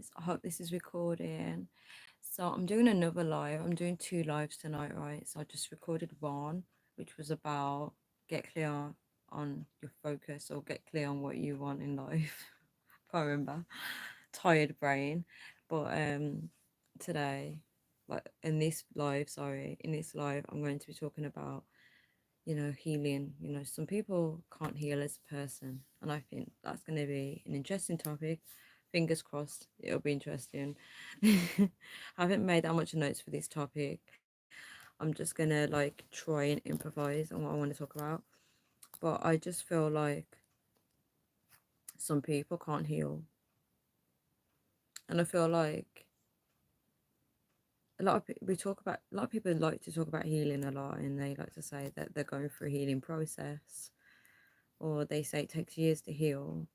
guys. I hope this is recording. So I'm doing another live. I'm doing two lives tonight, right? So I just recorded one, which was about get clear on your focus or get clear on what you want in life. Can't remember. Tired brain. But today, like in this live, I'm going to be talking about healing. Some people can't heal as a person, and I think that's going to be an interesting topic. Fingers crossed, it'll be interesting. I haven't made that much notes for this topic. I'm just gonna like try and improvise on what I want to talk about. But I just feel like some people can't heal, and I feel like a lot of people like to talk about healing a lot, and they like to say that they're going through a healing process, or they say it takes years to heal.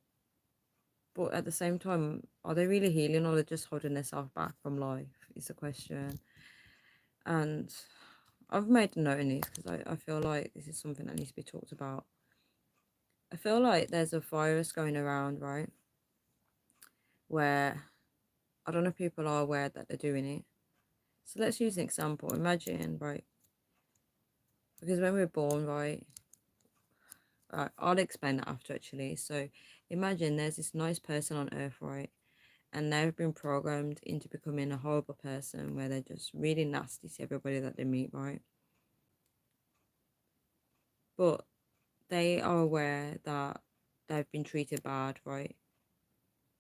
But at the same time, are they really healing or they're just holding themselves back from life? Is the question. And I've made a note in this because I feel like this is something that needs to be talked about. I feel like there's a virus going around, right? Where I don't know if people are aware that they're doing it. So let's use an example. Imagine, right? Because when we're born, right? I'll explain that after actually. So imagine there's this nice person on earth, right? And they've been programmed into becoming a horrible person where they're just really nasty to everybody that they meet, right? But they are aware that they've been treated bad, right?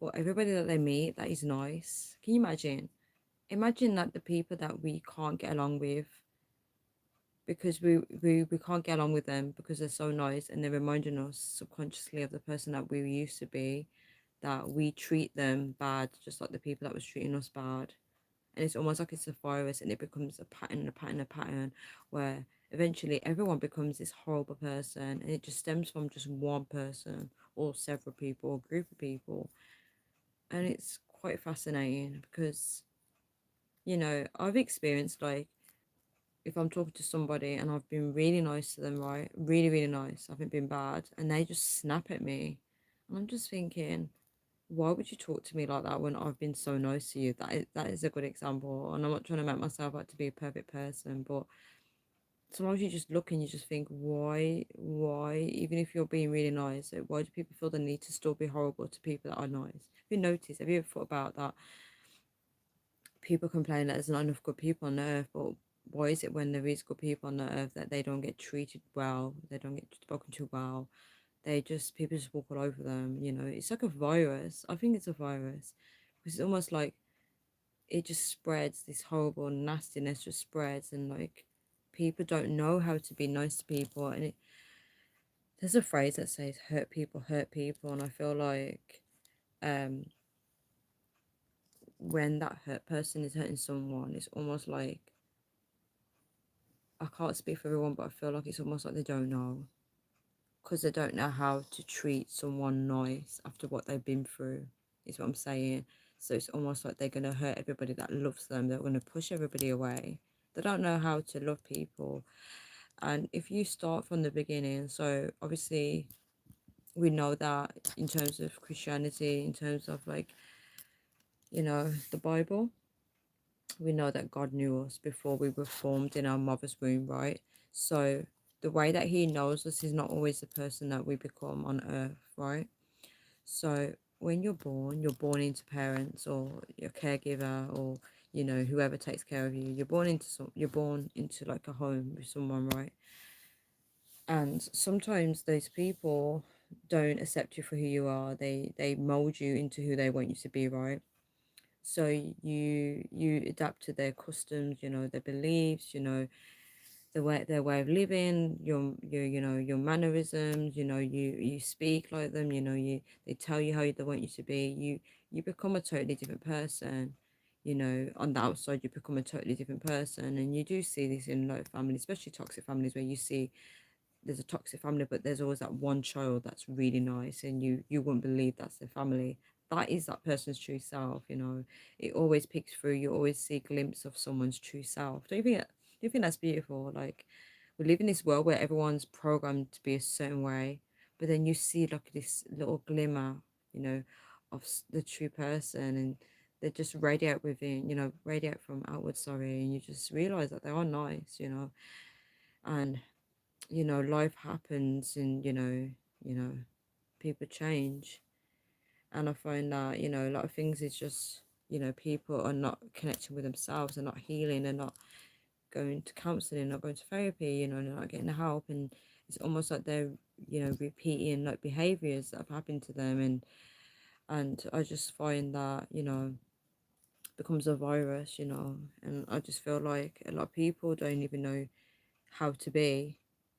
But everybody that they meet that is nice. Can you imagine? Imagine that the people that we can't get along with because we can't get along with them because they're so nice and they're reminding us subconsciously of the person that we used to be, that we treat them bad just like the people that was treating us bad. And it's almost like it's a virus and it becomes a pattern, where eventually everyone becomes this horrible person and it just stems from just one person or several people or group of people. And it's quite fascinating because, I've experienced like if I'm talking to somebody and I've been really nice to them, right? Really, really nice. I haven't been bad. And they just snap at me. And I'm just thinking, why would you talk to me like that when I've been so nice to you? That is a good example. And I'm not trying to make myself out to be a perfect person, but sometimes you just look and you just think, why, even if you're being really nice, why do people feel the need to still be horrible to people that are nice? Have you noticed? Have you ever thought about that? People complain that there's not enough good people on the earth, but why is it when there is good people on the earth that they don't get treated well, they don't get spoken to well, people just walk all over them? It's like a virus. I think it's a virus because it's almost like it just spreads. This horrible nastiness just spreads, and like people don't know how to be nice to people. And there's a phrase that says hurt people, and I feel like um when that hurt person is hurting someone, it's almost like, I can't speak for everyone, but I feel like it's almost like they don't know because they don't know how to treat someone nice after what they've been through, is what I'm saying. So it's almost like they're going to hurt everybody that loves them. They're going to push everybody away. They don't know how to love people. And if you start from the beginning, so obviously we know that in terms of Christianity, in terms of like, the Bible, we know that God knew us before we were formed in our mother's womb, right? So the way that He knows us is not always the person that we become on earth, right? So when you're born into parents or your caregiver or whoever takes care of you. You're born into like a home with someone, right? And sometimes those people don't accept you for who you are. They mold you into who they want you to be, right? So you adapt to their customs, their beliefs, their way of living, your mannerisms, you speak like them, they tell you how they want you to be. You become a totally different person. On the outside you become a totally different person, and you do see this in like families, especially toxic families, where you see there's a toxic family, but there's always that one child that's really nice, and you wouldn't believe that's their family. That is that person's true self. It always picks through. You always see a glimpse of someone's true self. Do you think that's beautiful? Like, we live in this world where everyone's programmed to be a certain way, but then you see like this little glimmer, you know, of the true person, and they just radiate within, radiate from outward, sorry, and you just realize that they are nice, and life happens, and you know, people change. And I find that, a lot of things is just, people are not connecting with themselves, they're not healing, they're not going to counseling, not going to therapy, they're not getting the help, and it's almost like they're, repeating like behaviors that have happened to them, and I just find that, becomes a virus, and I just feel like a lot of people don't even know how to be.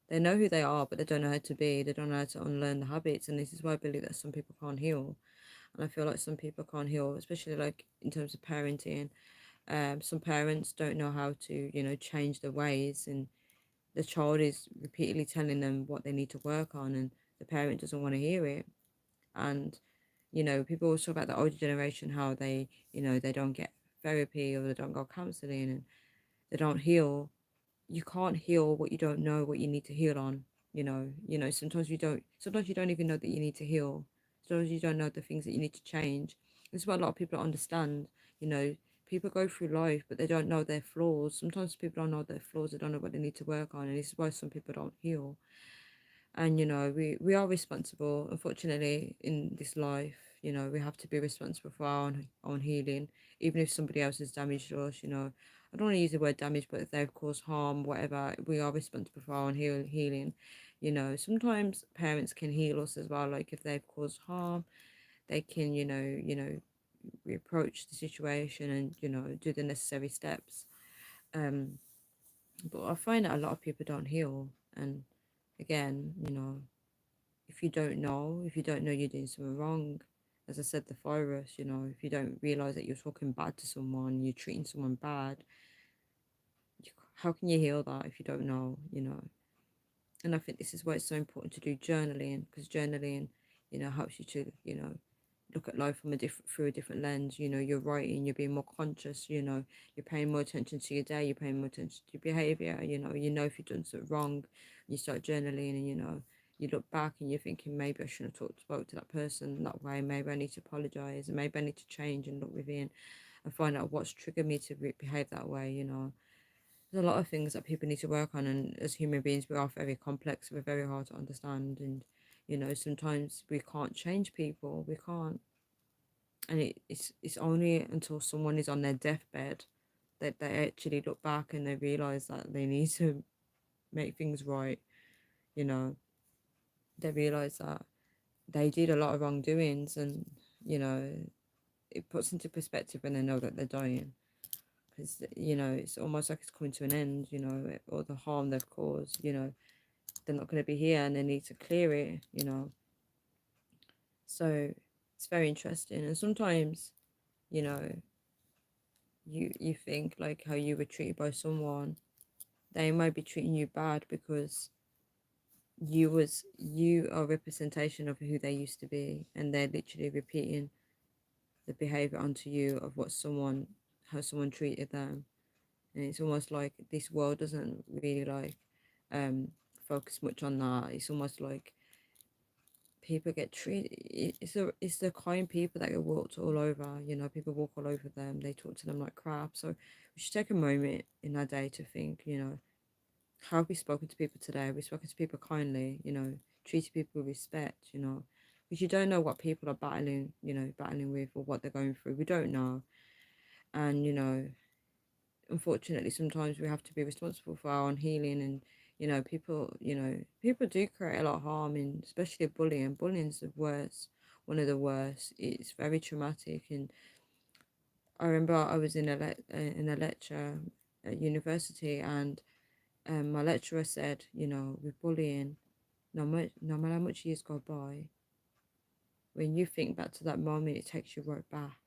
They know who they are, but they don't know how to be. They don't know how to unlearn the habits, and this is why I believe that some people can't heal. And I feel like some people can't heal, especially like in terms of parenting. Some parents don't know how to, change their ways, and the child is repeatedly telling them what they need to work on, and the parent doesn't want to hear it. And people always talk about the older generation, how they, they don't get therapy, or they don't go counseling, and they don't heal. You can't heal what you don't know what you need to heal on. Sometimes you don't even know that you need to heal. Sometimes you don't know the things that you need to change. This is what a lot of people don't understand. you know People go through life, but they don't know their flaws. Sometimes people don't know their flaws, they don't know what they need to work on, and this is why some people don't heal. And we are responsible, unfortunately, in this life. We have to be responsible for our own healing, even if somebody else has damaged us. I don't want to use the word damage, but if they've caused harm, whatever, we are responsible for our own healing. Sometimes parents can heal us as well, like if they've caused harm, they can, reapproach the situation, and do the necessary steps. um but I find that a lot of people don't heal. And again, if you don't know you're doing something wrong, as I said, the virus, if you don't realize that you're talking bad to someone, you're treating someone bad, how can you heal that if you don't know? And I think this is why it's so important to do journaling, because journaling, helps you to, look at life from through a different lens. You're writing, you're being more conscious, you're paying more attention to your day, you're paying more attention to your behavior. If you've done something wrong, you start journaling, and you look back and you're thinking, maybe I shouldn't have spoke to that person that way, maybe I need to apologize, and maybe I need to change and look within and find out what's triggered me to behave that way. There's a lot of things that people need to work on, and as human beings, we are very complex, we're very hard to understand, and sometimes we can't change people, we can't. And it's only until someone is on their deathbed that they actually look back and they realize that they need to make things right. you know they realize that they did a lot of wrongdoings, and you know it puts into perspective when they know that they're dying, because it's almost like it's coming to an end. All the harm they've caused, they're not going to be here, and they need to clear it. So it's very interesting. And sometimes, you know you think like how you were treated by someone, they might be treating you bad because you are a representation of who they used to be, and they're literally repeating the behavior onto you of how someone treated them. And it's almost like this world doesn't really like um focus much on that. It's almost like people get treated, it's the kind people that get walked all over. People walk all over them, they talk to them like crap. So we should take a moment in our day to think, how have we spoken to people today? Have we spoken to people kindly? Treated people with respect? Because you don't know what people are battling with, or what they're going through. We don't know. And unfortunately, sometimes we have to be responsible for our own healing. And people do create a lot of harm, and especially bullying. Bullying's the worst, one of the worst. It's very traumatic. And I remember I was in a lecture at university, and my lecturer said, with bullying, no matter how much years go by, when you think back to that moment, it takes you right back.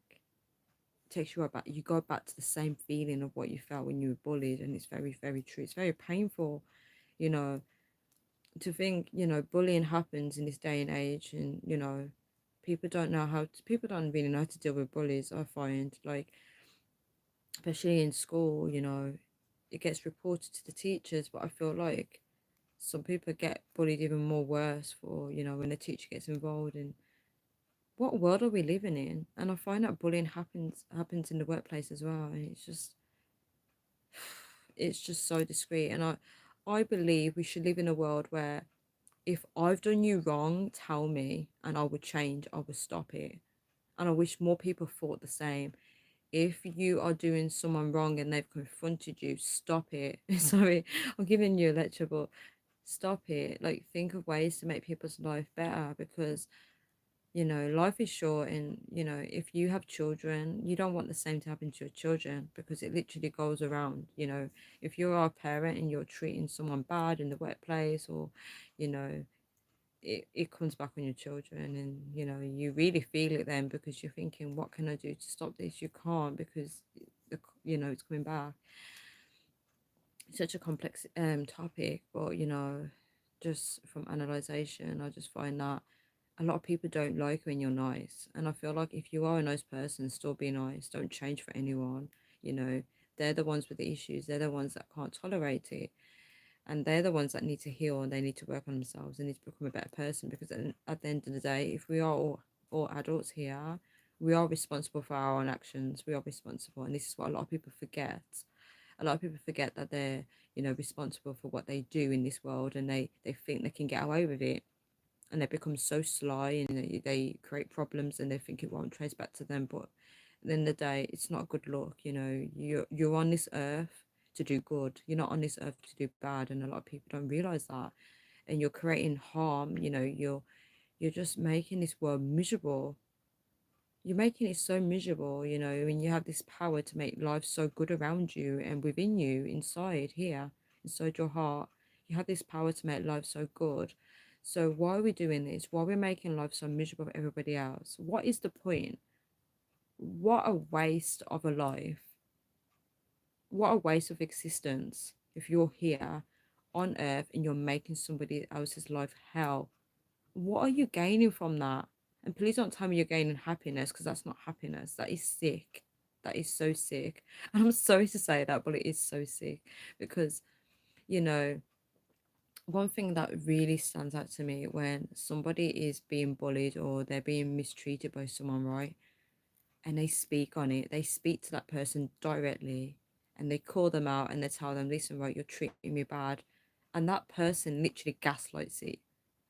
It takes you right back. You go back to the same feeling of what you felt when you were bullied, and it's very, very true. It's very painful, you know, to think, bullying happens in this day and age, and people don't really know how to deal with bullies. I find, like, especially in school, it gets reported to the teachers, but I feel like some people get bullied even more worse for, when the teacher gets involved. And what world are we living in? And I find that bullying happens in the workplace as well. And it's just so discreet. And I believe we should live in a world where if I've done you wrong, tell me and I would change, I would stop it. And I wish more people thought the same. If you are doing someone wrong and they've confronted you, stop it. Sorry, I'm giving you a lecture, but stop it. Like, think of ways to make people's life better, because life is short. And if you have children, you don't want the same to happen to your children, because it literally goes around. If you're a parent and you're treating someone bad in the workplace, or you know it comes back on your children, and you really feel it then, because you're thinking, what can I do to stop this? You can't, because it's coming back. Such a complex topic, but just from analyzation, I just find that a lot of people don't like when you're nice. And I feel like if you are a nice person, still be nice. Don't change for anyone. You know, they're the ones with the issues. They're the ones that can't tolerate it. And they're the ones that need to heal, and they need to work on themselves. They need to become a better person, because at the end of the day, if we are all adults here, we are responsible for our own actions. We are responsible. And this is what a lot of people forget. A lot of people forget that they're, responsible for what they do in this world, and they think they can get away with it, and they become so sly, and they create problems, and they think it won't trace back to them. But at the end of the day, it's not good luck. You're on this earth to do good. You're not on this earth to do bad, and a lot of people don't realize that. And you're creating harm. You're just making this world miserable. You're making it so miserable, when you have this power to make life so good around you and within you, inside here, inside your heart. You have this power to make life so good. So why are we doing this? Why are we making life so miserable for everybody else? What is the point? What a waste of a life. What a waste of existence if you're here on earth and you're making somebody else's life hell. What are you gaining from that? And please don't tell me you're gaining happiness, because that's not happiness. That is sick. That is so sick. And I'm sorry to say that, but it is so sick, because, you know, one thing that really stands out to me when somebody is being bullied or they're being mistreated by someone, right? And they speak on it, they speak to that person directly, and they call them out and they tell them, listen, right, you're treating me bad. And that person literally gaslights it,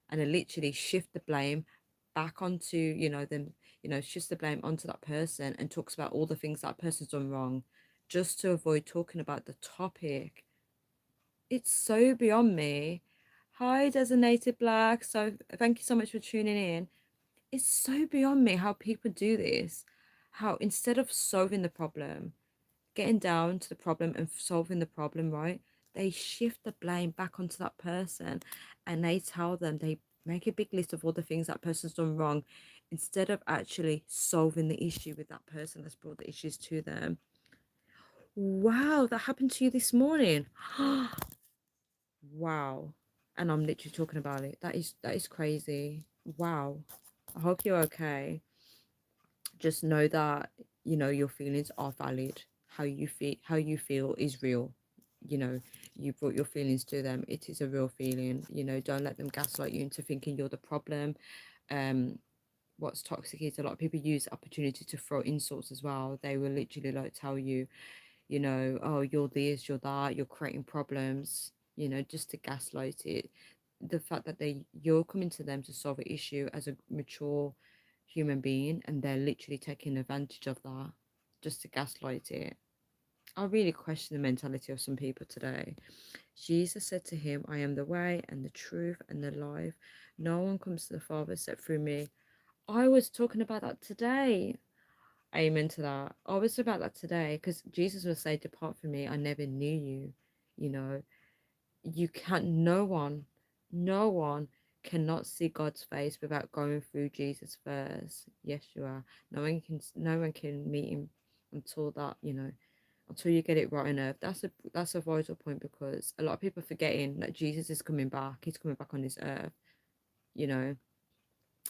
and they literally shift the blame back onto them, shifts the blame onto that person, and talks about all the things that person's done wrong, just to avoid talking about the topic. It's so beyond me. Hi, designated black, so thank you so much for tuning in. It's so beyond me how people do this, how instead of solving the problem, getting down to the problem and solving the problem, right? They shift the blame back onto that person, and they tell them, they make a big list of all the things that person's done wrong, instead of actually solving the issue with that person that's brought the issues to them. Wow, that happened to you this morning. Wow. And I'm literally talking about it. That is crazy. Wow. I hope you're okay. Just know that your feelings are valid. How you feel is real. You brought your feelings to them. It is a real feeling. Don't let them gaslight you into thinking you're the problem. um what's toxic is a lot of people use the opportunity to throw insults as well. They will literally like tell you, oh, you're this, you're that, you're creating problems, just to gaslight it. The fact that you're coming to them to solve an issue as a mature human being, and they're literally taking advantage of that just to gaslight it. I really question the mentality of some people today. Jesus said to him, I am the way and the truth and the life. No one comes to the Father except through me. I was talking about that today. Amen to that. I was about that today, because Jesus will say, depart from me, I never knew you. You know, you can't, no one cannot see God's face without going through Jesus first. Yeshua. No one can meet him until that, until you get it right on earth. That's a vital point, because a lot of people are forgetting that Jesus is coming back. He's coming back on this earth, you know.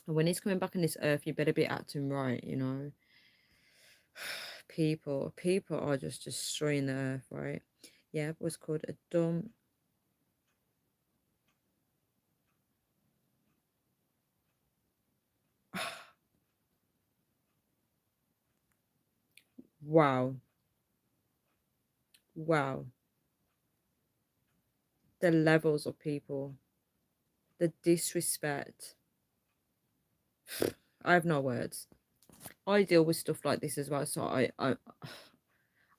And when he's coming back on this earth, you better be acting right. People are just destroying the earth, right? Yeah, what's called a dumb. Wow. Wow. The levels of people, the disrespect. I have no words. I deal with stuff like this as well, so I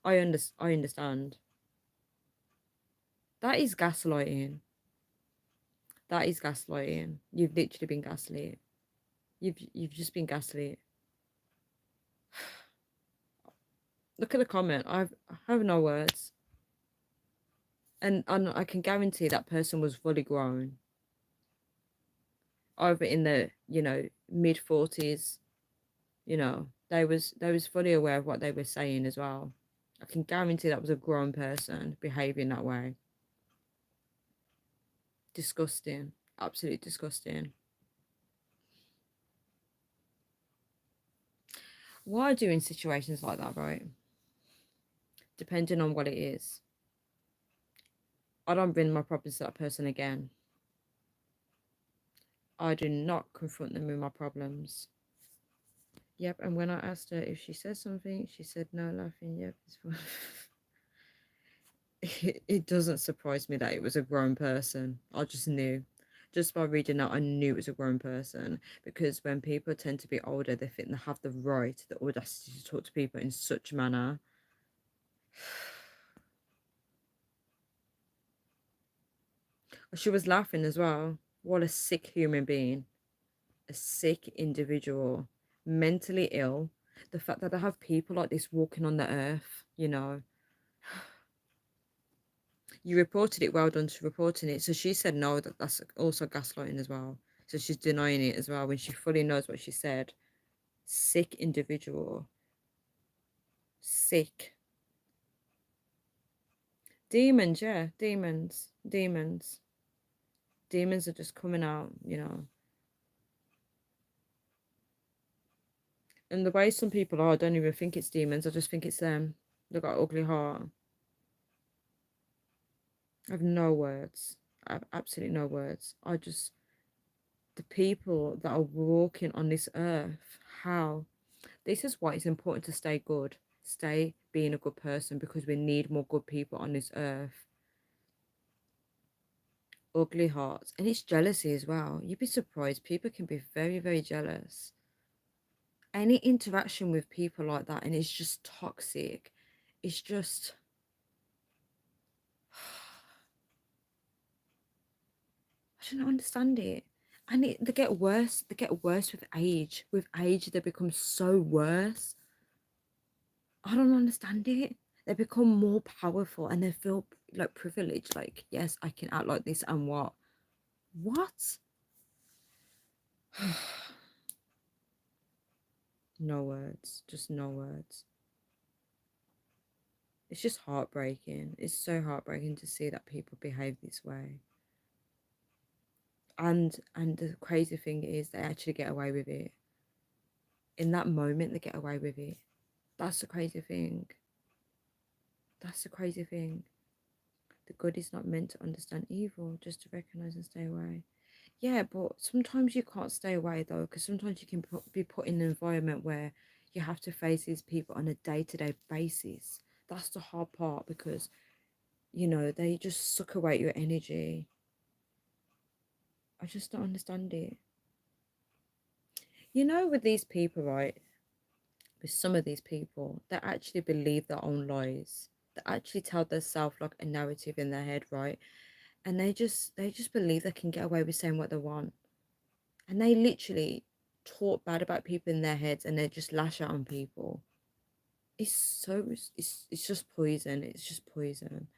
understand. That is gaslighting. That is gaslighting. You've literally been gaslit. You've just been gaslit. Look at the comment. I have no words. And I can guarantee that person was fully grown, either in the, mid 40s. They was fully aware of what they were saying as well. I can guarantee that was a grown person behaving that way. Disgusting. Absolutely disgusting. What I do in situations like that, right? Depending on what it is, I don't bring my problems to that person again. I do not confront them with my problems. Yep, and when I asked her if she said something, she said no, laughing. Yep, it's fine. It doesn't surprise me that it was a grown person. I just knew. Just by reading that, I knew it was a grown person. Because when people tend to be older, they think they have the right, the audacity to talk to people in such a manner. She was laughing as well. What a sick human being. A sick individual. Mentally ill. The fact that I have people like this walking on the earth. You reported it, well done to reporting it. So she said no, that's also gaslighting as well. So she's denying it as well when she fully knows what she said. Sick individual. Sick. Demons, yeah, demons. Demons. Demons are just coming out. And the way some people are, I don't even think it's demons. I just think it's them. They've got an ugly heart. I have no words. I have absolutely no words. The people that are walking on this earth, how? This is why it's important to stay good, stay being a good person, because we need more good people on this earth. Ugly hearts. And it's jealousy as well. You'd be surprised. People can be very, very jealous. Any interaction with people like that, and it's just toxic. It's just. I don't understand it. And they get worse. They get worse with age. With age, they become so worse. I don't understand it. They become more powerful and they feel like privileged. Like, yes, I can act like this and what? What? No words. Just no words. It's just heartbreaking. It's so heartbreaking to see that people behave this way. And the crazy thing is they actually get away with it. In that moment they get away with it. That's the crazy thing. That's the crazy thing. The good is not meant to understand evil, just to recognize and stay away. Yeah, but sometimes you can't stay away though, because sometimes you can be put in an environment where you have to face these people on a day-to-day basis. That's the hard part, because they just suck away your energy. I just don't understand it. With these people, right? With some of these people, they actually believe their own lies. They actually tell themselves like a narrative in their head, right? And they just believe they can get away with saying what they want. And they literally talk bad about people in their heads and they just lash out on people. It's just poison. It's just poison.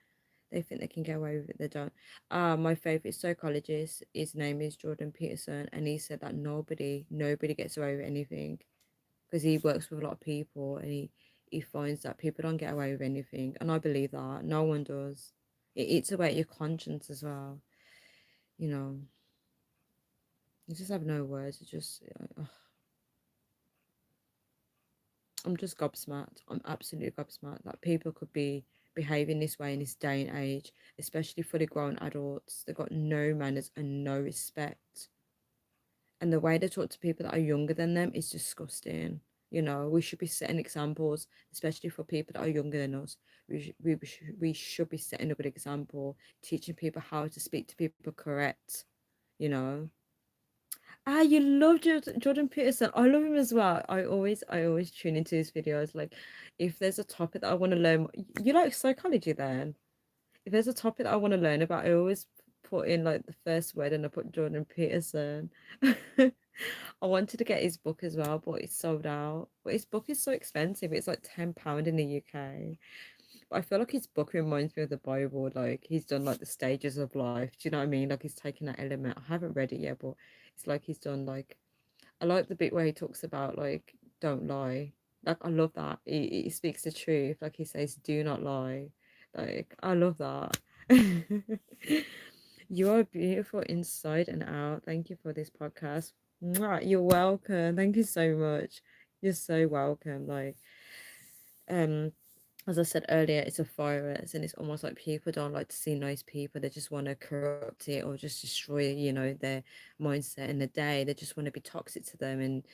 They think they can get away with it, they don't. My favorite psychologist, his name is Jordan Peterson, and he said that nobody gets away with anything, because he works with a lot of people, and he finds that people don't get away with anything, and I believe that no one does. It eats away at your conscience as well. You know, you just have no words. It just, I'm just gobsmacked. I'm absolutely gobsmacked that people could be behaving this way in this day and age, especially fully grown adults. They've got no manners and no respect. And the way they talk to people that are younger than them is disgusting. You know, we should be setting examples, especially for people that are younger than us. We should be setting a good example, teaching people how to speak to people correct, you know. Ah, you love Jordan Peterson. I love him as well. I always tune into his videos. Like, if there's a topic that I want to learn, you like psychology then? If there's a topic that I want to learn about, I always put in like the first word and I put Jordan Peterson. I wanted to get his book as well, but it's sold out. But his book is so expensive. It's like £10 in the UK. But I feel like his book reminds me of the Bible. Like he's done like the stages of life. Do you know what I mean? Like he's taken that element. I haven't read it yet, but it's like he's done like I like the bit where he talks about like don't lie. Like I love that. He speaks the truth. Like he says, do not lie. Like I love that. You are beautiful inside and out. Thank you for this podcast. Mwah, you're welcome. Thank you so much. You're so welcome. Like um as I said earlier, it's a virus and it's almost like people don't like to see nice people. They just want to corrupt it or just destroy, their mindset in the day. They just want to be toxic to them and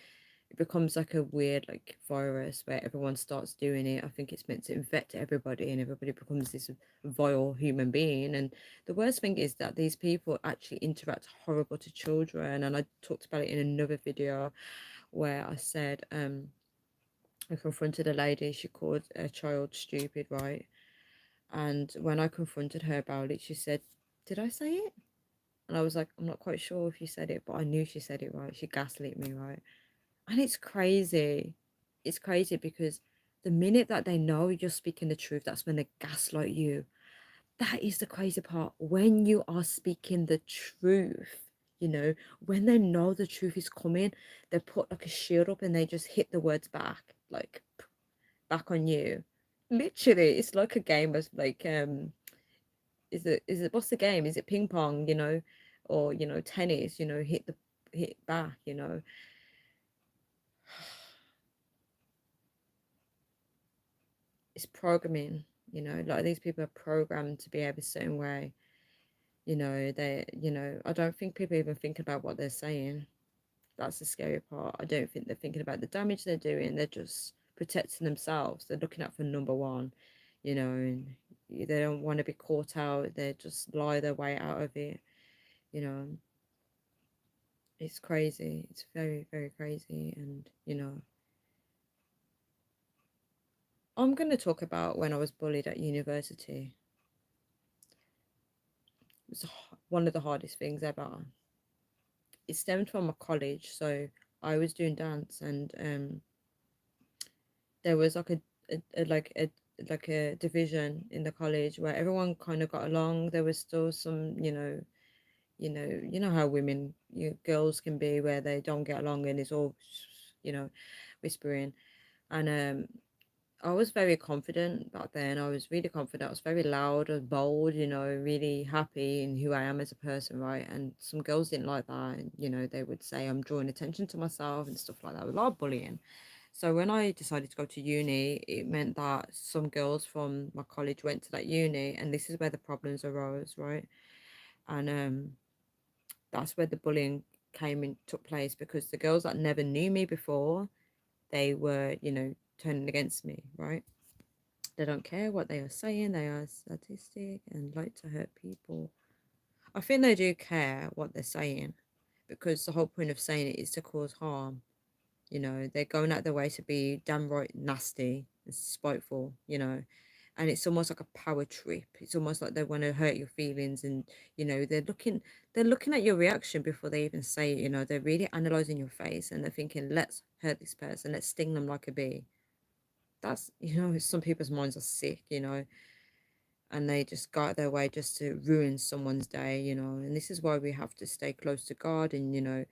it becomes like a weird like virus where everyone starts doing it. I think it's meant to infect everybody and everybody becomes this vile human being. And the worst thing is that these people actually interact horrible to children. And I talked about it in another video where I said, I confronted a lady, she called a child stupid, right? And when I confronted her about it, she said, did I say it? And I was like, I'm not quite sure if you said it, but I knew she said it right. She gaslit me, right? And it's crazy. It's crazy because the minute that they know you're speaking the truth, that's when they gaslight you. That is the crazy part. When you are speaking the truth, when they know the truth is coming, they put like a shield up and they just hit the words back, like back on you. Literally, it's like a game of like is it what's the game? Is it ping pong, or tennis, hit back. It's programming, like these people are programmed to behave a certain way. I don't think people even think about what they're saying. That's the scary part. I don't think they're thinking about the damage they're doing. They're just protecting themselves. They're looking out for number one, and they don't want to be caught out. They just lie their way out of it. You know, it's crazy. It's very, very crazy. And, I'm going to talk about when I was bullied at university. It was one of the hardest things ever. It stemmed from a college. So I was doing dance and there was like a division in the college where everyone kind of got along. There was still some, how women, girls can be where they don't get along and it's all, you know, whispering. And I was very confident back then. I was really confident. I was very loud and bold, really happy in who I am as a person, right? And some girls didn't like that. And, they would say I'm drawing attention to myself and stuff like that. A lot of bullying. So when I decided to go to uni, it meant that some girls from my college went to that uni, and this is where the problems arose, right? And that's where the bullying came in took place because the girls that never knew me before, they were, turning against me, right? They don't care what they are saying. They are sadistic and like to hurt people. I think they do care what they're saying because the whole point of saying it is to cause harm. They're going out their way to be damn right nasty and spiteful, and it's almost like a power trip. It's almost like they want to hurt your feelings and, they're looking at your reaction before they even say it, they're really analyzing your face and they're thinking, let's hurt this person, let's sting them like a bee. That's, some people's minds are sick, and they just go out their way just to ruin someone's day, and this is why we have to stay close to God and,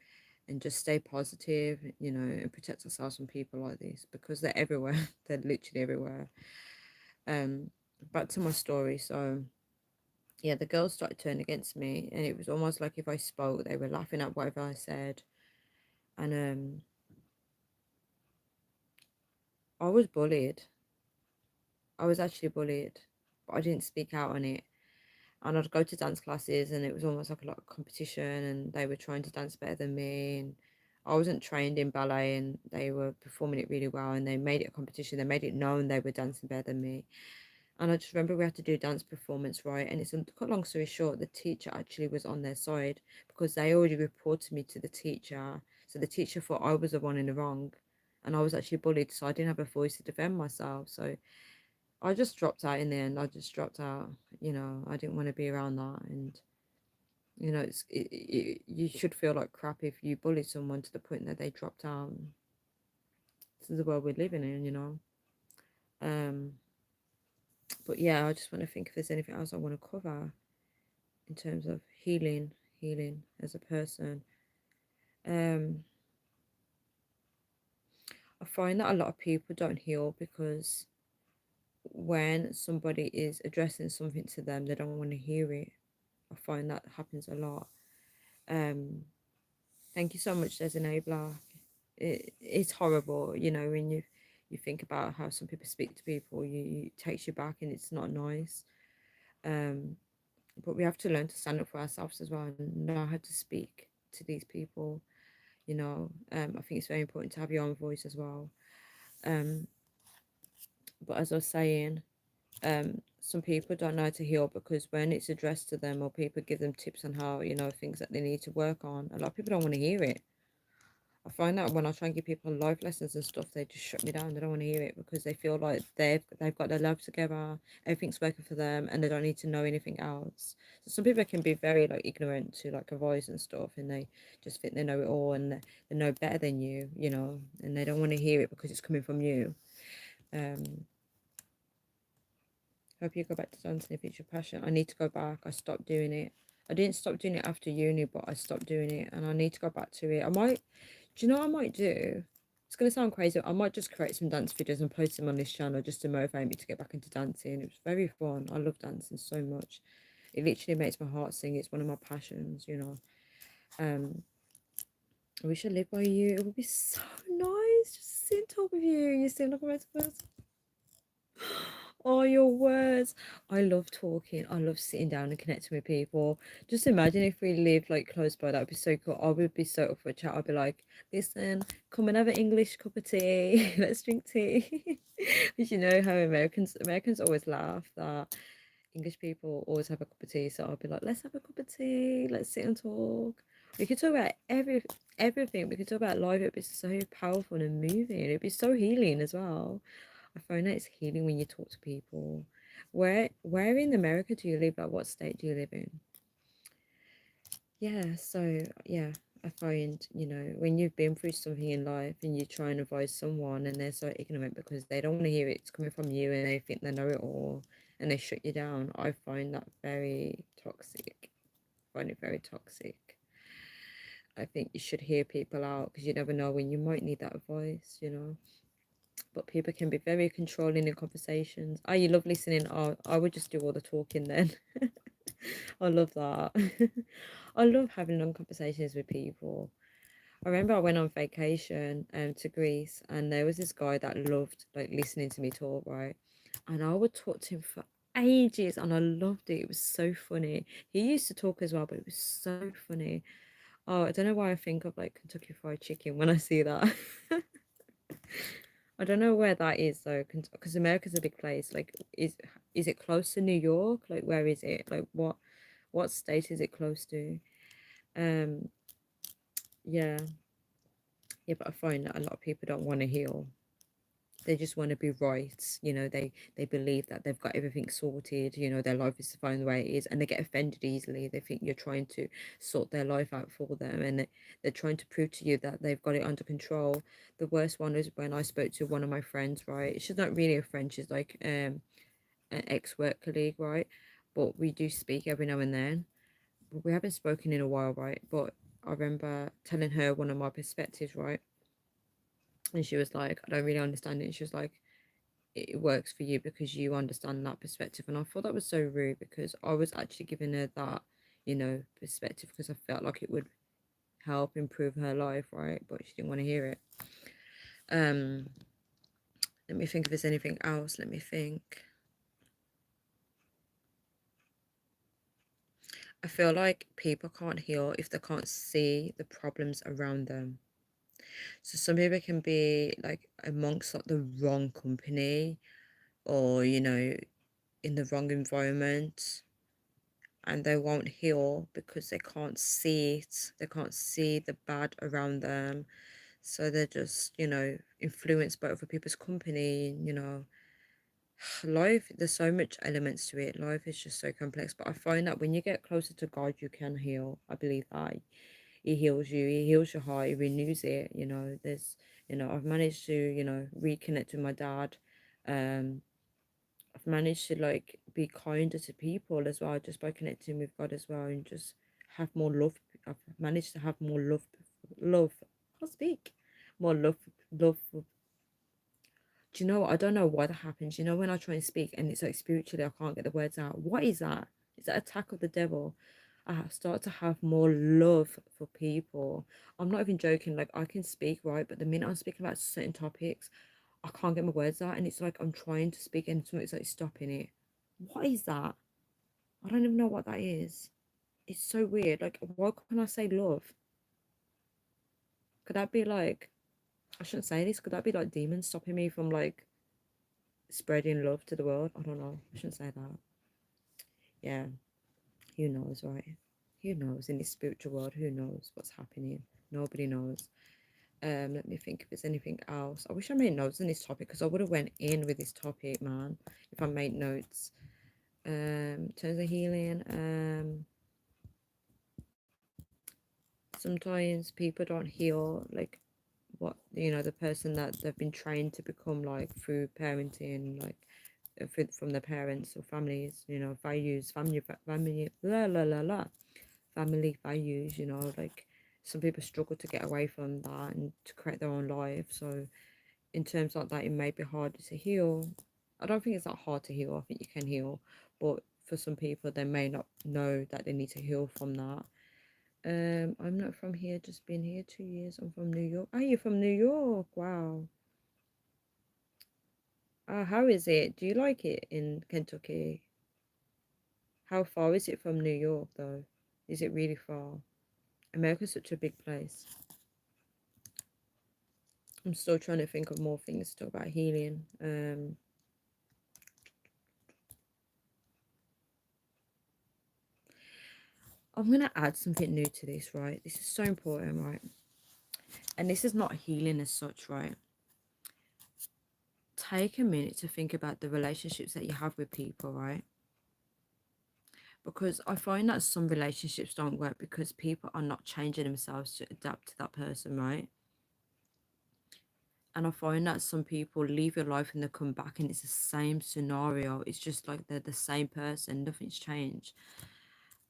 and just stay positive, and protect ourselves from people like this because they're everywhere. They're literally everywhere. Um, Back to my story. So, yeah, the girls started turning against me, and it was almost like if I spoke, they were laughing at whatever I said. And I was bullied. I was actually bullied, but I didn't speak out on it. And I'd go to dance classes, and it was almost like a lot of competition, and they were trying to dance better than me, and I wasn't trained in ballet, and they were performing it really well, and they made it a competition. They made it known they were dancing better than me. And I just remember we had to do a dance performance, right? And it's a cut long story short, the teacher actually was on their side because they already reported me to the teacher. So the teacher thought I was the one in the wrong, and I was actually bullied, so I didn't have a voice to defend myself. So I just dropped out in the end. I just dropped out. I didn't want to be around that, and you should feel like crap if you bully someone to the point that they dropped out. This is the world we're living in. Um, but yeah, I just want to think if there's anything else I want to cover in terms of healing as a person. Um, I find that a lot of people don't heal because when somebody is addressing something to them, they don't want to hear it. I find that happens a lot. Um, Thank you so much, there's enabler. It's horrible, when you think about how some people speak to people, it takes you back and it's not nice. Um, but we have to learn to stand up for ourselves as well and know how to speak to these people. I think it's very important to have your own voice as well. Um, but as I was saying, some people don't know how to heal because when it's addressed to them or people give them tips on how, things that they need to work on, a lot of people don't want to hear it. I find that when I try and give people life lessons and stuff, they just shut me down. They don't want to hear it because they feel like they've got their life together, everything's working for them, and they don't need to know anything else. So some people can be very like ignorant to like advice and stuff, and they just think they know it all and they know better than you, and they don't want to hear it because it's coming from you. Um, Hope you go back to dancing if it's your passion. I need to go back. I stopped doing it. I didn't stop doing it after uni, but I stopped doing it, and I need to go back to it. I might. Do you know what I might do? It's gonna sound crazy. I might just create some dance videos and post them on this channel just to motivate me to get back into dancing. It was very fun. I love dancing so much. It literally makes my heart sing. It's one of my passions. Um, I wish I lived by you. It would be so nice just to sit and talk with you. You seem like a nice person. Oh, your words. I love talking. I love sitting down and connecting with people. Just imagine if we lived like close by, that would be so cool. I would be so up for a chat. I'd be like, listen, come and have an English cup of tea. Let's drink tea. Because you know how Americans always laugh that English people always have a cup of tea. So I'll be like, let's have a cup of tea. Let's sit and talk. We could talk about everything. We could talk about life. It'd be so powerful and moving. It'd be so healing as well. I find that it's healing when you talk to people. Where in America do you live? Like what state do you live in? Yeah, so yeah, I find, when you've been through something in life and you try and advise someone and they're so ignorant because they don't want to hear it's coming from you and they think they know it all and they shut you down, I find that very toxic. I find it very toxic. I think you should hear people out because you never know when you might need that advice. But people can be very controlling in conversations. Oh, you love listening. Oh, I would just do all the talking then. I love that. I love having long conversations with people. I remember I went on vacation to Greece, and there was this guy that loved like listening to me talk, right? And I would talk to him for ages, and I loved it. It was so funny. He used to talk as well, but it was so funny. Oh, I don't know why I think of like Kentucky Fried Chicken when I see that. I don't know where that is though, because America's a big place. Like, is it close to New York? Like, where is it? Like, what state is it close to? Um, yeah, yeah, but I find that a lot of people don't want to heal. They just want to be right. They believe that they've got everything sorted. Their life is fine the way it is, and they get offended easily. They think you're trying to sort their life out for them, and they're trying to prove to you that they've got it under control. The worst one is when I spoke to one of my friends. Right, she's not really a friend. She's like an ex-work colleague, right? But we do speak every now and then. But we haven't spoken in a while, right? But I remember telling her one of my perspectives, right? And she was like, I don't really understand it. And she was like, it works for you because you understand that perspective. And I thought that was so rude because I was actually giving her that, perspective because I felt like it would help improve her life, right? But she didn't want to hear it. Um, Let me think if there's anything else. Let me think. I feel like people can't heal if they can't see the problems around them. So some people can be like amongst like the wrong company, or in the wrong environment, and they won't heal because they can't see it. They can't see the bad around them. So they're just, influenced by other people's company. Life, there's so much elements to it. Life is just so complex. But I find that when you get closer to God, you can heal. I believe that. He heals you, he heals your heart, he renews it. I've managed to, reconnect with my dad. Um, I've managed to like be kinder to people as well, just by connecting with God as well, and just have more love. I've managed to have more love. I can't speak. More love. Do you know what? I don't know why that happens. When I try and speak and it's like spiritually, I can't get the words out. What is that? Is that attack of the devil? Start to have more love for people. I'm not even joking. Like I can speak, right? But the minute I'm speaking about certain topics, I can't get my words out. And it's like I'm trying to speak and something's like stopping it. What is that? I don't even know what that is. It's so weird. Like, why can't I say love? Could that be like, I shouldn't say this. Could that be like demons stopping me from like spreading love to the world? I don't know. I shouldn't say that. Yeah, who knows, right? Who knows in this spiritual world? Who knows what's happening? Nobody knows. Let me think if there's anything else. I wish I made notes on this topic because I would have went in with this topic, man. If I made notes. In terms of healing, sometimes people don't heal like what the person that they've been trained to become like through parenting, like from their parents or families, values, family, la la la la, family values. Like some people struggle to get away from that and to create their own life. So in terms like that, it may be harder to heal. I don't think it's that hard to heal. I think you can heal, but for some people, they may not know that they need to heal from that. I'm not from here, just been here 2 years. I'm from New York. Are you from New York? Wow. How is it? Do you like it in Kentucky? How far is it from New York, though? Is it really far? America's such a big place. I'm still trying to think of more things to talk about healing. I'm going to add something new to this, right? This is so important, right? And this is not healing as such, right? Take a minute to think about the relationships that you have with people, right? Because I find that some relationships don't work because people are not changing themselves to adapt to that person, right? And I find that some people leave your life and they come back and it's the same scenario. It's just like they're the same person, nothing's changed.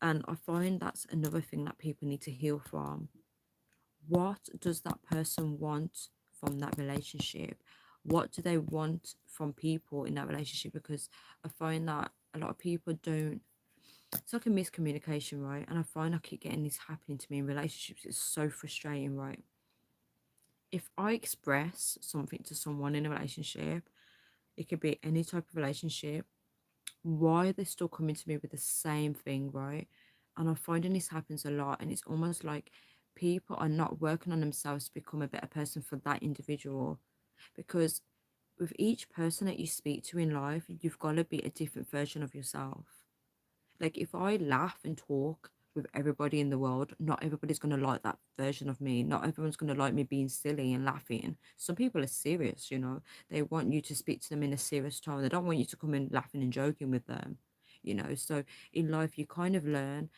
And I find that's another thing that people need to heal from. What does that person want from that relationship? What do they want from people in that relationship? Because I find that a lot of people don't, it's like a miscommunication, right? And I find I keep getting this happening to me in relationships. It's so frustrating, right? If I express something to someone in a relationship, it could be any type of relationship, why are they still coming to me with the same thing, right? And I'm finding this happens a lot, and it's almost like people are not working on themselves to become a better person for that individual. Because with each person that you speak to in life, you've got to be a different version of yourself. Like if I laugh and talk with everybody in the world, not everybody's gonna like that version of me. Not everyone's gonna like me being silly and laughing. Some people are serious, They want you to speak to them in a serious tone. They don't want you to come in laughing and joking with them. So in life you kind of learn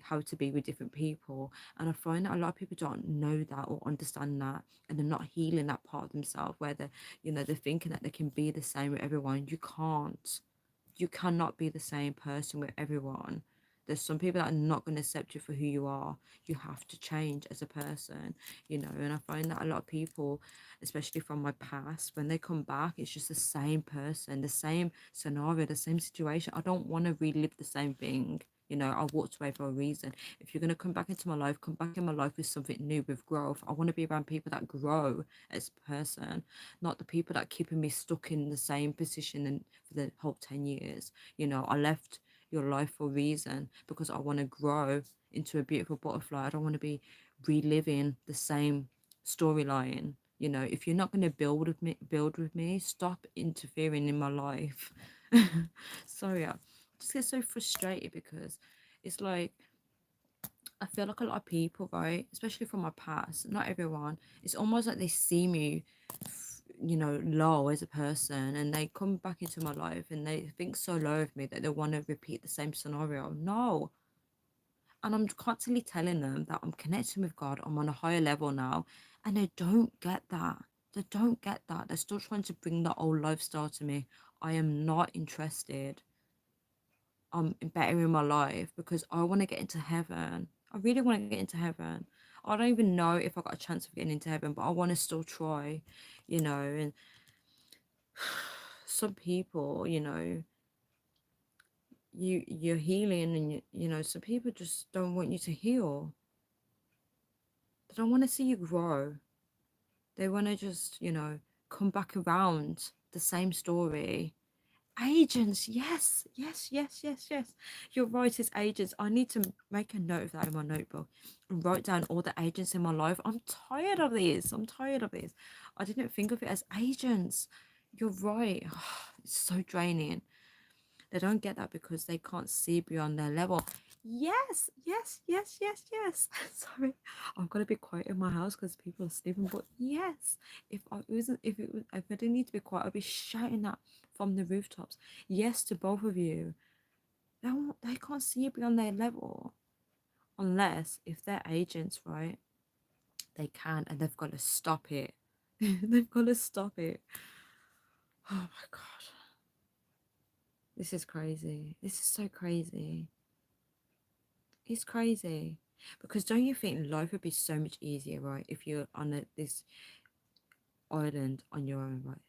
how to be with different people. And I find that a lot of people don't know that or understand that, and they're not healing that part of themselves where they're thinking that they can be the same with everyone. You can't. You cannot be the same person with everyone. There's some people that are not going to accept you for who you are. You have to change as a person. And I find that a lot of people, especially from my past, when they come back, it's just the same person, the same scenario, the same situation. I don't want to relive the same thing. I walked away for a reason. If you're going to come back into my life, come back in my life with something new, with growth. I want to be around people that grow as a person, not the people that keeping me stuck in the same position and for the whole 10 years. I left your life for a reason because I want to grow into a beautiful butterfly. I don't want to be reliving the same storyline. You know, if you're not going to build with me, stop interfering in my life. Sorry, I just get so frustrated because it's like I feel like a lot of people, right, especially from my past, not everyone, it's almost like they see me, low as a person, and they come back into my life and they think so low of me that they want to repeat the same scenario. No. And I'm constantly telling them that I'm connecting with God, I'm on a higher level now, and they don't get that. They don't get that. They're still trying to bring that old lifestyle to me. I am not interested in bettering my life because I want to get into heaven. I really want to get into heaven. I don't even know if I got a chance of getting into heaven, but I want to still try, and some people, you're healing, and some people just don't want you to heal. They don't want to see you grow. They want to just, come back around the same story. Agents, yes, yes, yes, yes, yes. You're right, it's agents. I need to make a note of that in my notebook and write down all the agents in my life. I'm tired of this. I'm tired of this. I didn't think of it as agents. You're right. It's so draining. They don't get that because they can't see beyond their level. Yes, yes, yes, yes, yes. Sorry, I'm gonna be quiet in my house because people are sleeping. But yes, if I didn't need to be quiet, I'd be shouting that from the rooftops. Yes, to both of you. They can't see beyond their level unless if they're agents, right? They can, and they've got to stop it. They've got to stop it. Oh my god, this is crazy. This is so crazy. It's crazy because don't you think life would be so much easier, right, if you're on this island on your own, right,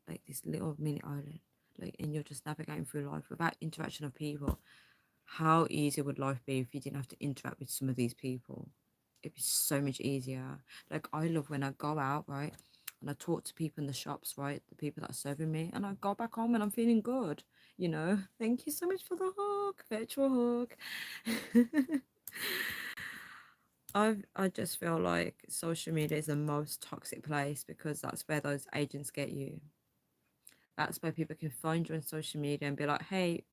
like this little mini island, like, and you're just navigating through life without interaction of people. How easy would life be if you didn't have to interact with some of these people? It'd be so much easier. Like, I love when I go out, right, and I talk to people in the shops, right, the people that are serving me, and I go back home and I'm feeling good. Thank you so much for the hug, virtual hug. I just feel like social media is the most toxic place because that's where those agents get you. That's where people can find you on social media and be like, hey,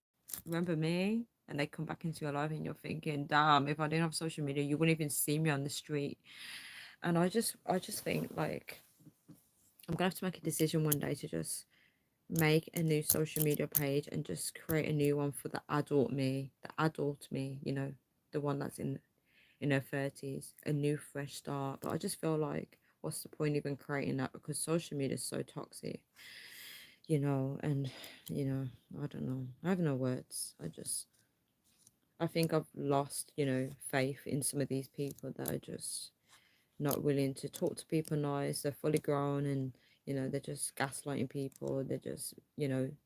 remember me? And they come back into your life and you're thinking, damn, if I didn't have social media, you wouldn't even see me on the street. And I just think like I'm gonna have to make a decision one day to just make a new social media page and just create a new one for the adult me, the one that's in her 30s, a new fresh start. But I just feel like, what's the point even creating that? Because social media is so toxic, and, I don't know. I have no words. I think I've lost, faith in some of these people that are just not willing to talk to people nice. They're fully grown and, they're just gaslighting people. They're just,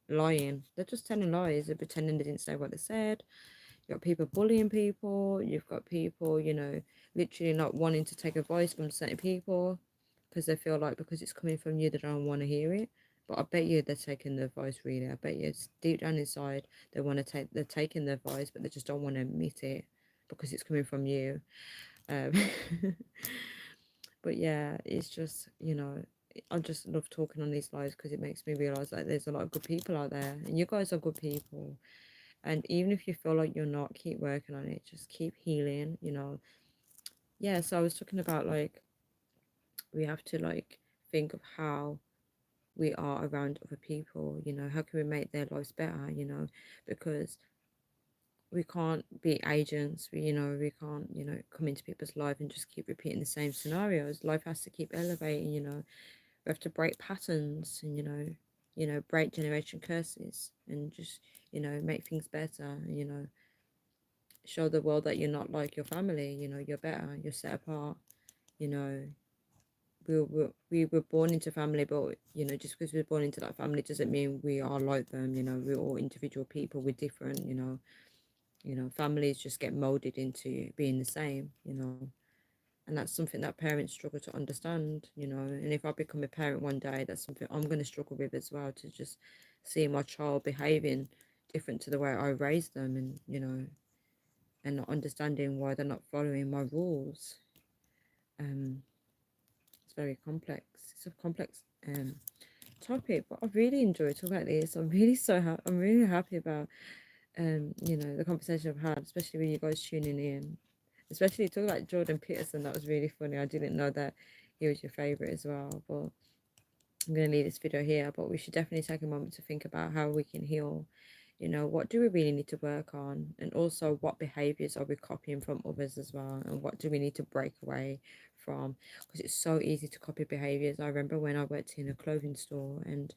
lying. They're just telling lies. They're pretending they didn't say what they said. You've got people bullying people. You've got people, literally not wanting to take advice from certain people because they feel like because it's coming from you, they don't want to hear it. But I bet you they're taking the advice really. I bet you it's deep down inside they're taking the advice, but they just don't want to admit it because it's coming from you. Um, but yeah, it's just, I just love talking on these lives because it makes me realize that there's a lot of good people out there, and you guys are good people. And even if you feel like you're not, keep working on it. Just keep healing. Yeah, so I was talking about like we have to like think of how we are around other people. How can we make their lives better? Because we can't be agents. We can't, come into people's life and just keep repeating the same scenarios. Life has to keep elevating. We have to break patterns and, break generation curses and just, make things better, show the world that you're not like your family, you're better, you're set apart, you know. We were born into family, but just because we're born into that family doesn't mean we are like them. We're all individual people. We're different. Families just get molded into being the same. And that's something that parents struggle to understand. And if I become a parent one day, that's something I'm going to struggle with as well, to just see my child behaving different to the way I raised them, and not understanding why they're not following my rules. Um, It's very complex. It's a complex topic, but I really enjoyed talking about this. I'm really I'm really happy about the conversation I've had, especially with you guys tuning in. Especially talking about Jordan Peterson, that was really funny. I didn't know that he was your favorite as well. But I'm gonna leave this video here. But we should definitely take a moment to think about how we can heal. What do we really need to work on, and also what behaviors are we copying from others as well, and what do we need to break away from? Because it's so easy to copy behaviors. I remember when I worked in a clothing store and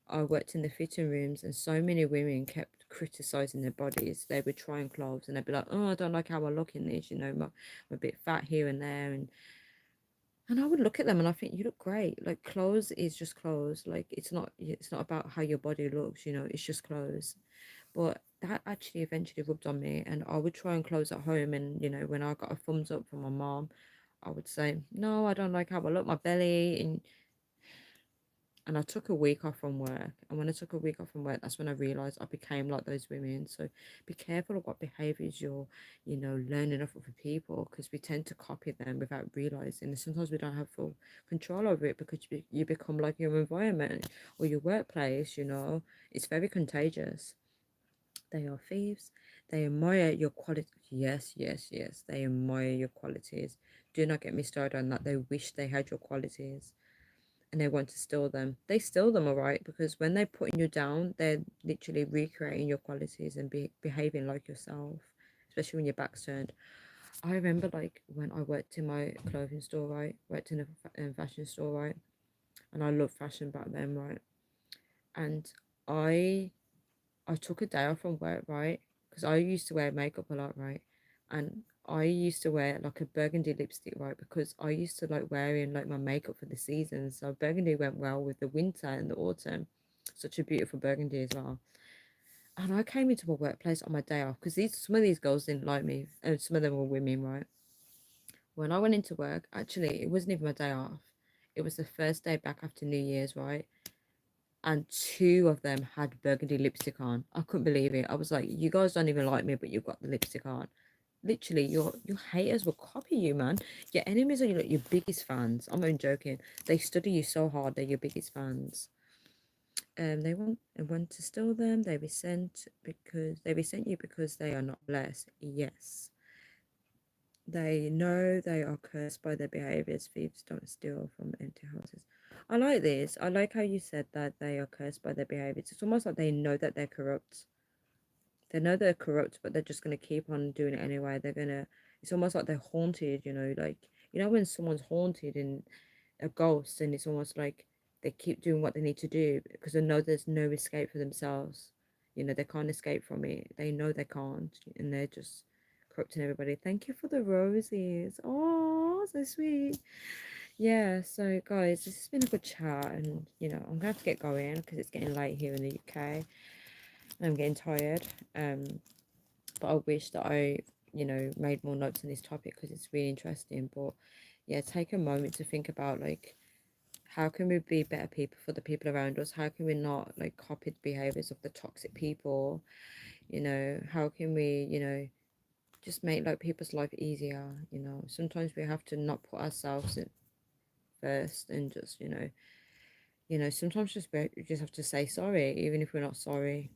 I worked in the fitting rooms, and so many women kept criticizing their bodies. They would try on clothes and they'd be like, "Oh, I don't like how I look in this. I'm a bit fat here and there." And I would look at them and I think, you look great. Like, clothes is just clothes. Like, it's not about how your body looks. It's just clothes. But that actually eventually rubbed on me, and I would try on clothes at home. And when I got a thumbs up from my mom, I would say, "No, I don't like how I look, my belly." And I took a week off from work. And when I took a week off from work, that's when I realized I became like those women. So be careful of what behaviors you're, learning off of other people, because we tend to copy them without realizing. And sometimes we don't have full control over it, because you become like your environment or your workplace. It's very contagious. They are thieves. They admire your quality. Yes, yes, yes. They admire your qualities. Do not get me started on that. They wish they had your qualities and they want to steal them. They steal them, all right, because when they're putting you down, they're literally recreating your qualities and behaving like yourself, especially when your back's turned. I remember, like, when I worked in my clothing store, right, worked in a fashion store, right, and I loved fashion back then, right, and I I took a day off from work, right, because I used to wear makeup a lot, right, and I used to wear like a burgundy lipstick, right, because I used to like wearing like my makeup for the season. So burgundy went well with the winter and the autumn. Such a beautiful burgundy as well. And I came into my workplace on my day off because some of these girls didn't like me, and some of them were women, right? When I went into work, actually, it wasn't even my day off. It was the first day back after New Year's, right? And two of them had burgundy lipstick on. I couldn't believe it. I was like, you guys don't even like me, but you've got the lipstick on. Literally, your haters will copy you, man. Your enemies are your biggest fans. I'm not even joking. They study you so hard, they're your biggest fans. They want to steal them. They resent you because they are not blessed. Yes. They know they are cursed by their behaviors. Thieves don't steal from empty houses. I like this. I like how you said that they are cursed by their behaviors. It's almost like they know that they're corrupt. They know they're corrupt, but they're just gonna keep on doing it anyway. It's almost like they're haunted, like when someone's haunted in a ghost, and it's almost like they keep doing what they need to do because they know there's no escape for themselves. They can't escape from it. They know they can't, and they're just corrupting everybody. Thank you for the roses. Oh, so sweet. Yeah, so guys, this has been a good chat, and I'm gonna have to get going because it's getting late here in the UK. I'm getting tired. But I wish that I, made more notes on this topic because it's really interesting. But yeah, take a moment to think about, like, how can we be better people for the people around us? How can we not like copy the behaviors of the toxic people? How can we, just make like people's life easier? Sometimes we have to not put ourselves in first, and just, sometimes we just have to say sorry, even if we're not sorry,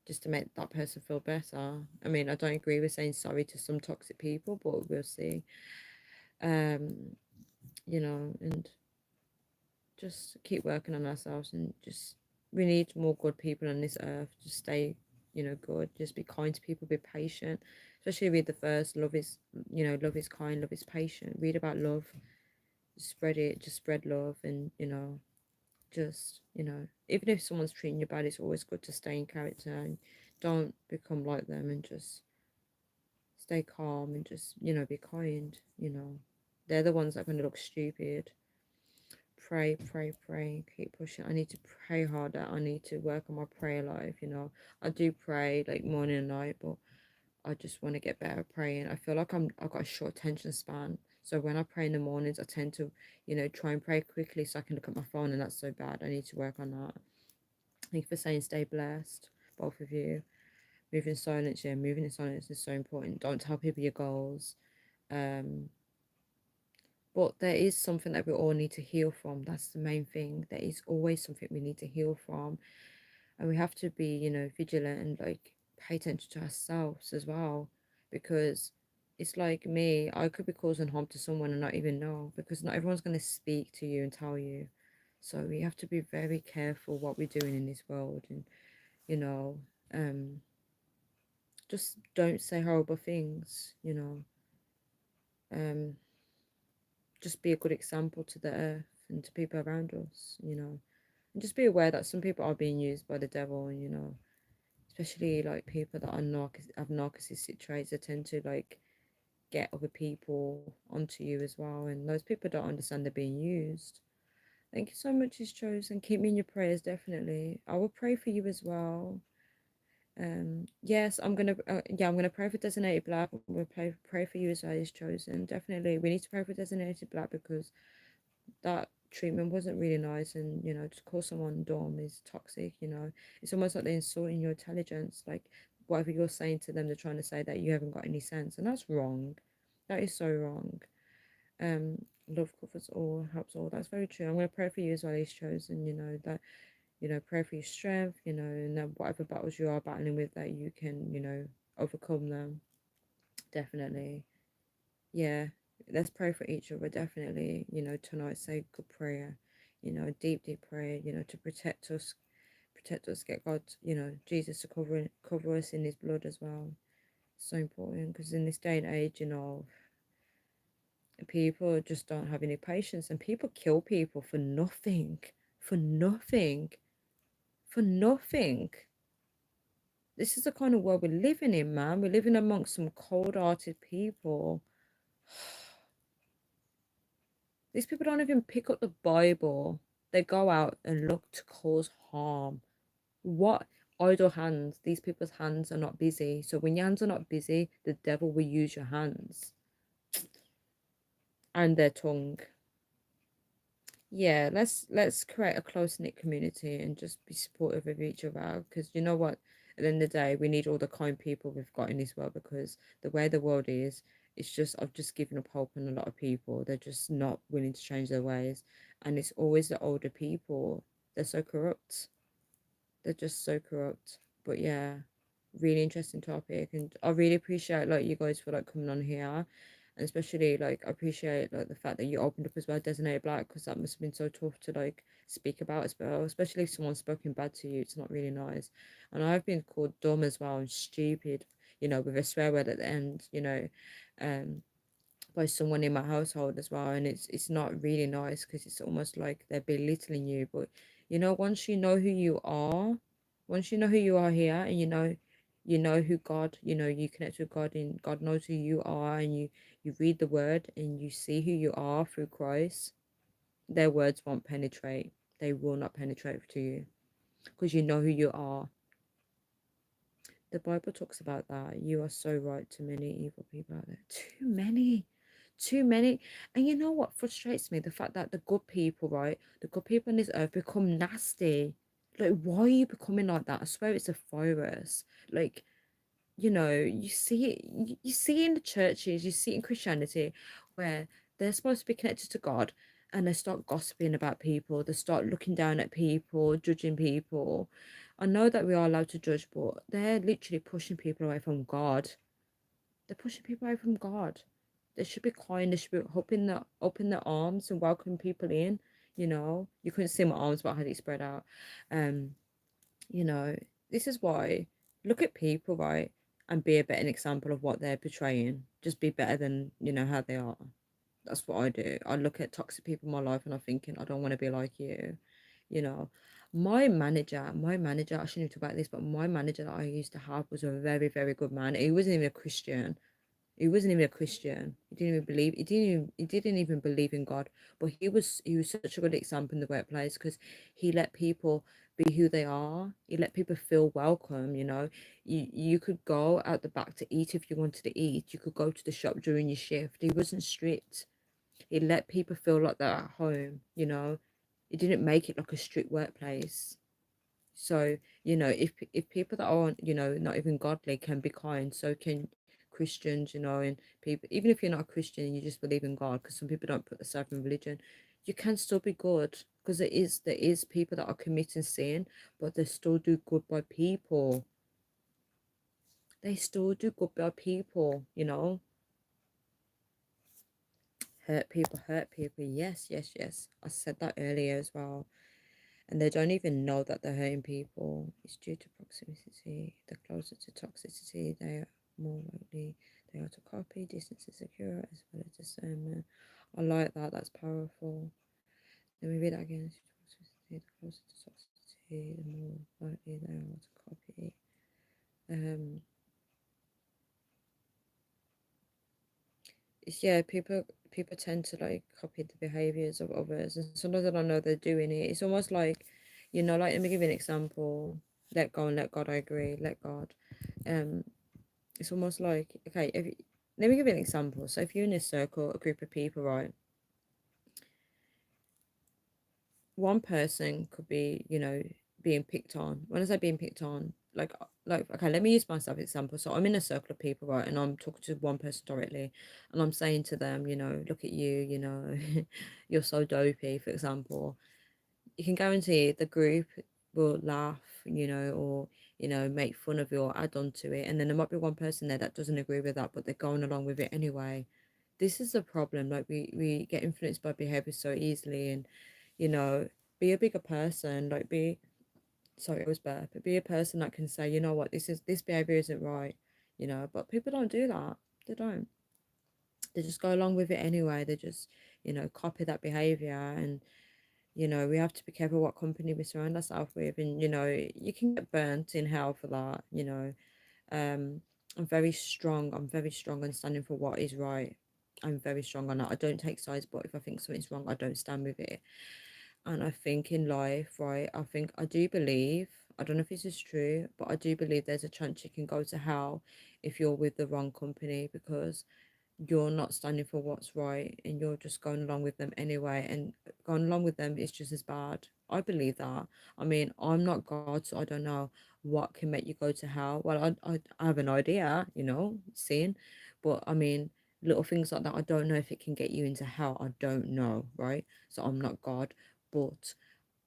just to make that person feel better. I mean, I don't agree with saying sorry to some toxic people, but we'll see. Um, and just keep working on ourselves, and just we need more good people on this earth. Just stay, good. Just be kind to people, be patient. Especially read the first love is, love is kind, love is patient. Read about love, spread it, just spread love, and just even if someone's treating you bad, it's always good to stay in character and don't become like them, and just stay calm, and just be kind. They're the ones that are going to look stupid. Pray, pray, pray, keep pushing. I need to pray harder. I need to work on my prayer life. I do pray like morning and night, but I just want to get better at praying. I feel like I've got a short attention span. So when I pray in the mornings, I tend to, try and pray quickly so I can look at my phone, and that's so bad. I need to work on that. Thank you for saying stay blessed, both of you. Moving in silence, yeah, moving in silence is so important. Don't tell people your goals. Um, But there is something that we all need to heal from. That's the main thing. There is always something we need to heal from. And we have to be, vigilant and like pay attention to ourselves as well. Because it's like me, I could be causing harm to someone and not even know, because not everyone's going to speak to you and tell you. So we have to be very careful what we're doing in this world, and you know, um, just don't say horrible things. Um, just be a good example to the earth and to people around us. And just be aware that some people are being used by the devil, and especially like people that are have narcissistic traits, they tend to like get other people onto you as well, and those people don't understand they're being used. Thank you so much, His Chosen. Keep me in your prayers, definitely. I will pray for you as well. Yes, I'm gonna pray for Designated Black. We'll pray for you as well, His Chosen. Definitely, we need to pray for Designated Black, because that treatment wasn't really nice, and to call someone dumb is toxic. It's almost like they're insulting your intelligence, like whatever you're saying to them, they're trying to say that you haven't got any sense, and that's wrong. That is so wrong. Love covers all, helps all. That's very true. I'm going to pray for you as well, He's Chosen. That pray for your strength, and that whatever battles you are battling with, that you can overcome them. Definitely. Yeah, let's pray for each other, definitely. Tonight, say good prayer, deep prayer, to protect us, get God, Jesus to cover us in his blood as well. So important, because in this day and age, people just don't have any patience, and people kill people for nothing, for nothing, for nothing. This is the kind of world we're living in, man. We're living amongst some cold-hearted people. These people don't even pick up the Bible. They go out and look to cause harm. What idle hands? These people's hands are not busy. So when your hands are not busy, the devil will use your hands and their tongue. Yeah, let's create a close-knit community and just be supportive of each other, because you know what? At the end of the day, we need all the kind people we've got in this world, because the way the world is, it's just I've just given up hope on a lot of people. They're just not willing to change their ways. And it's always the older people. They're so corrupt. They're just so corrupt. But yeah, really interesting topic, and I really appreciate like you guys for like coming on here, and especially like I appreciate like the fact that you opened up as well, Designated Black, because that must have been so tough to like speak about as well, especially if someone's spoken bad to you. It's not really nice. And I've been called dumb as well and stupid, with a swear word at the end, um by someone in my household as well, and it's not really nice, because it's almost like they're belittling you. But once you know who you are, once you know who you are here, and you know who God, you connect with God, and God knows who you are, and you read the word and you see who you are through Christ, their words won't penetrate. They will not penetrate to you, because you know who you are. The Bible talks about that. You are so right, to many evil people out there. Too many. Too many. And you know what frustrates me? The fact that the good people, right? The good people on this earth become nasty. Like, why are you becoming like that? I swear it's a virus. Like, you see it, you see it in the churches, you see it in Christianity, where they're supposed to be connected to God, and they start gossiping about people, they start looking down at people, judging people. I know that we are allowed to judge, but they're literally pushing people away from God. They're pushing people away from God. They should be kind, they should be open their arms and welcome people in. You couldn't see my arms, but I had it spread out. um you know, this is why, look at people, right, and be a better example of what they're portraying. Just be better than, how they are. That's what I do. I look at toxic people in my life and I'm thinking, I don't want to be like you. You know, I shouldn't talk about this, but my manager that I used to have was a very, very good man. He wasn't even a Christian. He wasn't even a Christian. He didn't even believe in God. But he was such a good example in the workplace, because he let people be who they are. He let people feel welcome. You could go out the back to eat if you wanted to eat. You could go to the shop during your shift. He wasn't strict. He let people feel like they're at home. He didn't make it like a strict workplace. So, if people that aren't, not even godly can be kind, so can Christians, you know, and people, even if you're not a Christian and you just believe in God, because some people don't put themselves in religion, you can still be good, because there is people that are committing sin, but they still do good by people. They still do good by people, you know. Hurt people. Yes, yes, yes. I said that earlier as well. And they don't even know that they're hurting people. It's due to proximity. The closer to toxicity, they are more likely they are to copy. Distance is secure as well as discernment. I like that. That's powerful. Let me read that again. The closer to toxicity, the more likely they are to copy. Um, it's, yeah, people tend to like copy the behaviors of others, and sometimes I don't know they're doing it. It's almost like, you know, like let me give you an example. Let go and let God. I agree. Let God. Um, it's almost like, okay, let me give you an example. So if you're in a circle, a group of people, right? One person could be, you know, being picked on. When I say being picked on, like okay, let me use myself as example. So I'm in a circle of people, right, and I'm talking to one person directly, and I'm saying to them, you know, look at you, you know, you're so dopey, for example. You can guarantee the group will laugh, you know, or you know, make fun of you or add on to it, and then there might be one person there that doesn't agree with that, but they're going along with it anyway. This is the problem. Like we get influenced by behavior so easily, and you know, be a bigger person. Like be sorry, it was bad, but be a person that can say, you know what, this behavior isn't right, you know. But people don't do that. They don't. They just go along with it anyway. They just, you know, copy that behavior, and you know, we have to be careful what company we surround ourselves with, and you know, you can get burnt in hell for that, you know. um I'm very strong on standing for what is right. I'm very strong on that. I don't take sides, but if I think something's wrong, I don't stand with it. And I think in life, right, I do believe, I don't know if this is true, but I do believe there's a chance you can go to hell if you're with the wrong company, because you're not standing for what's right and you're just going along with them anyway, and going along with them is just as bad. I believe that. I mean, I'm not God, so I don't know what can make you go to hell. Well, I have an idea, you know, seeing, but I mean, little things like that, I don't know if it can get you into hell. I don't know, right? So I'm not God, but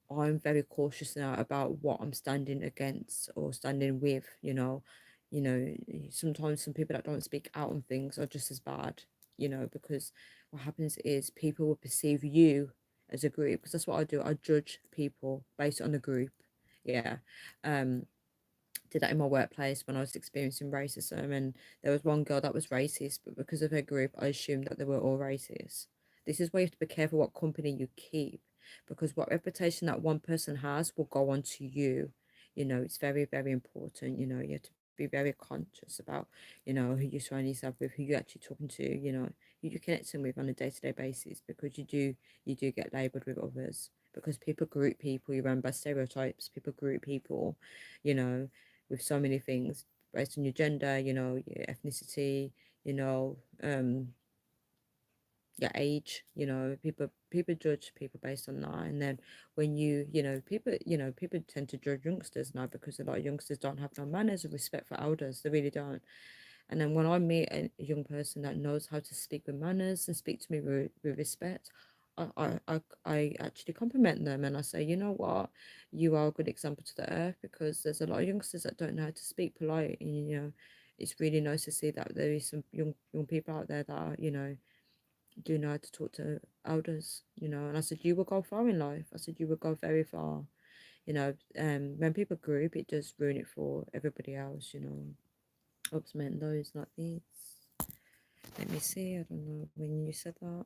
I'm very cautious now about what I'm standing against or standing with, you know. You know, sometimes some people that don't speak out on things are just as bad, you know, because what happens is people will perceive you as a group, because that's what I do. I judge people based on the group. Yeah. Um, did that in my workplace when I was experiencing racism, and there was one girl that was racist, but because of her group, I assumed that they were all racist. This is why you have to be careful what company you keep, because what reputation that one person has will go on to you. You know, it's very, very important. You know, you have to be very conscious about, you know, who you surround yourself with, who you're actually talking to, you know, who you're connecting with on a day-to-day basis, because you do get labeled with others, because people group people. You remember stereotypes, people group people, you know, with so many things based on your gender, you know, your ethnicity, you know, your age. You know, people judge people based on that. And then when people tend to judge youngsters now, because a lot of youngsters don't have no manners or respect for elders. They really don't. And then when I meet a young person that knows how to speak with manners and speak to me with respect, I actually compliment them, and I say, you know what, you are a good example to the earth, because there's a lot of youngsters that don't know how to speak polite, and you know, it's really nice to see that there is some young people out there that are, you know, do know how to talk to elders, you know. And I said, you will go far in life. I said, you will go very far. You know, when people group, it does ruin it for everybody else, you know. Oops, meant those like these. Let me see. I don't know when you said that.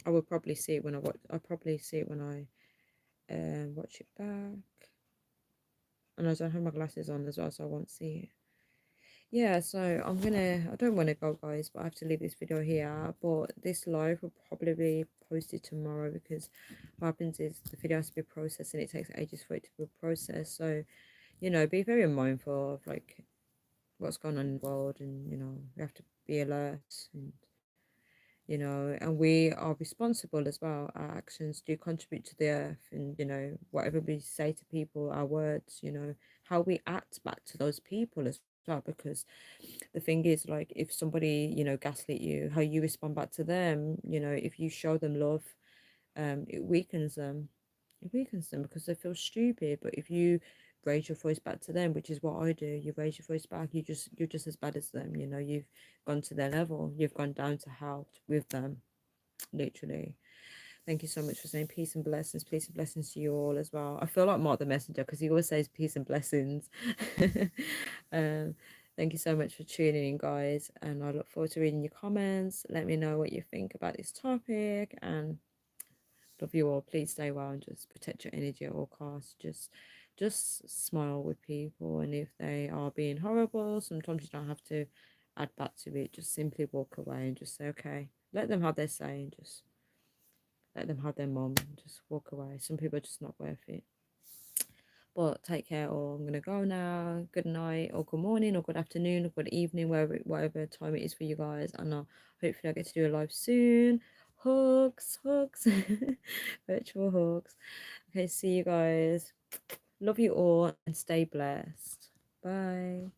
I will probably see it when I watch. I'll probably see it when I watch it back. And I don't have my glasses on as well, so I won't see it. Yeah, so I don't want to go, guys, but I have to leave this video here. But this live will probably be posted tomorrow, because what happens is the video has to be processed and it takes ages for it to be processed. So, you know, be very mindful of like what's going on in the world, and you know, we have to be alert, and you know, and we are responsible as well. Our actions do contribute to the earth, and you know, whatever we say to people, our words, you know, how we act back to those people as well. Because the thing is, like, if somebody, you know, gaslit you, how you respond back to them, you know, if you show them love, it weakens them. It weakens them because they feel stupid. But if you raise your voice back to them, which is what I do, you raise your voice back, you're just as bad as them. You know, you've gone to their level. You've gone down to hell with them, literally. Thank you so much for saying peace and blessings. Peace and blessings to you all as well. I feel like Mark the Messenger because he always says peace and blessings. um, thank you so much for tuning in, guys. And I look forward to reading your comments. Let me know what you think about this topic. And love you all. Please stay well and just protect your energy at all costs. Just smile with people. And if they are being horrible, sometimes you don't have to add back to it. Just simply walk away and just say, okay, let them have their say and just let them have their mom and just walk away. Some people are just not worth it. But take care all. I'm gonna go now. Good night or good morning or good afternoon or good evening, whatever time it is for you guys. And hopefully I get to do a live soon. Hugs, hugs, virtual hugs. Okay, see you guys. Love you all and stay blessed. Bye.